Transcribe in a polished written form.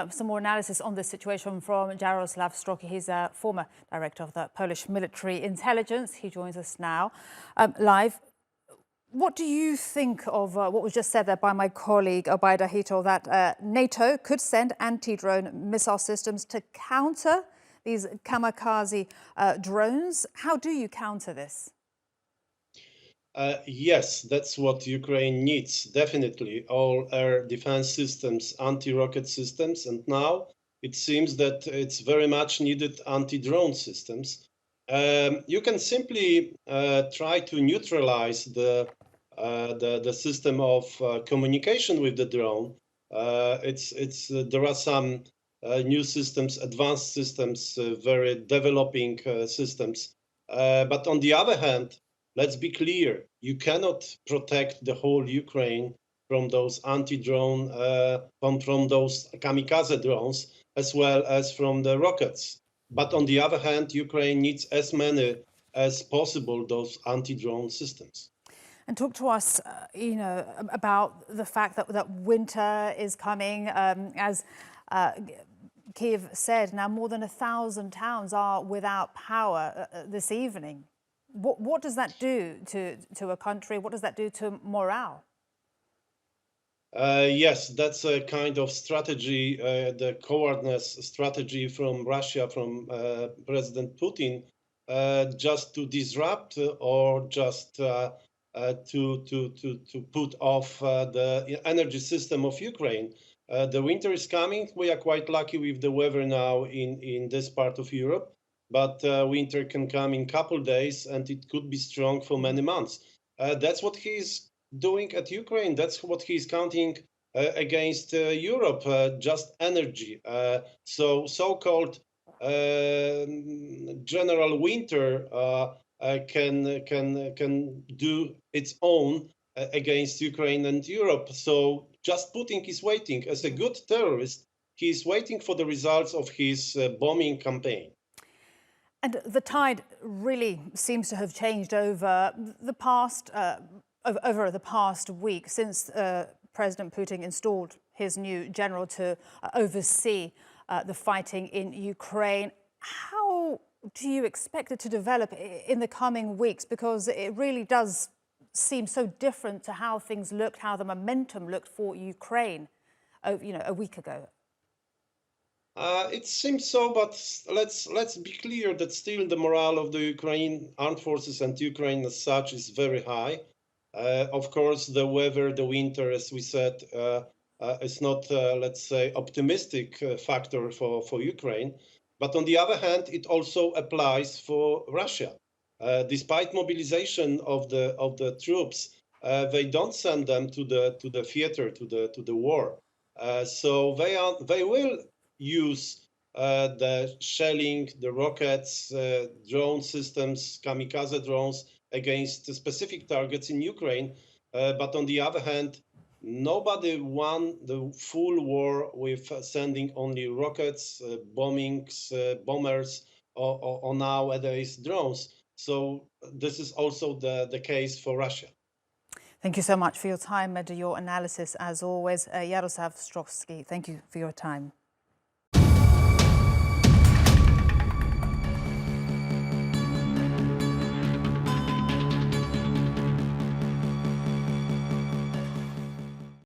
some more analysis on this situation from Jaroslaw Strozyk. He's a former director of the Polish military intelligence. He joins us now live. What do you think of what was just said there by my colleague, Obaida Hito, that NATO could send anti-drone missile systems to counter these kamikaze drones? How do you counter this? Yes, that's what Ukraine needs, definitely. All air defense systems, anti-rocket systems, and now it seems that it's very much needed anti-drone systems. You can simply try to neutralize the system of communication with the drone. There are some new systems, advanced systems, very developing systems. But on the other hand, let's be clear, you cannot protect the whole Ukraine from those anti-drone, from those kamikaze drones, as well as from the rockets. But on the other hand, Ukraine needs as many as possible those anti-drone systems. And talk to us, about the fact that winter is coming. As Kiev said, now more than 1,000 towns are without power this evening. What does that do to a country? What does that do to morale? Yes, that's a kind of strategy, the cowardness strategy from Russia, from President Putin, just to disrupt or just to put off the energy system of Ukraine. The winter is coming. We are quite lucky with the weather now in this part of Europe, but winter can come in a couple days and it could be strong for many months. That's what he's doing at Ukraine. That's what he's counting against Europe, just energy. So-called general winter can do its own against Ukraine and Europe. So just Putin is waiting. As a good terrorist, he is waiting for the results of his bombing campaign. And the tide really seems to have changed over the past week since President Putin installed his new general to oversee the fighting in Ukraine. How do you expect it to develop in the coming weeks? Because it really does seem so different to how things looked, how the momentum looked for Ukraine, a week ago. It seems so, but let's be clear that still the morale of the Ukraine armed forces and Ukraine as such is very high. Of course, the weather, the winter, as we said, is not, let's say, optimistic factor for Ukraine. But on the other hand, it also applies for Russia. Despite mobilization of the troops, they don't send them to the theater, to the war. So they will use the shelling, the rockets, drone systems, kamikaze drones against specific targets in Ukraine. But on the other hand, nobody won the full war with sending only rockets, bombings, bombers, or nowadays drones. So this is also the case for Russia. Thank you so much for your time and your analysis, as always. Jaroslaw Strozyk, thank you for your time.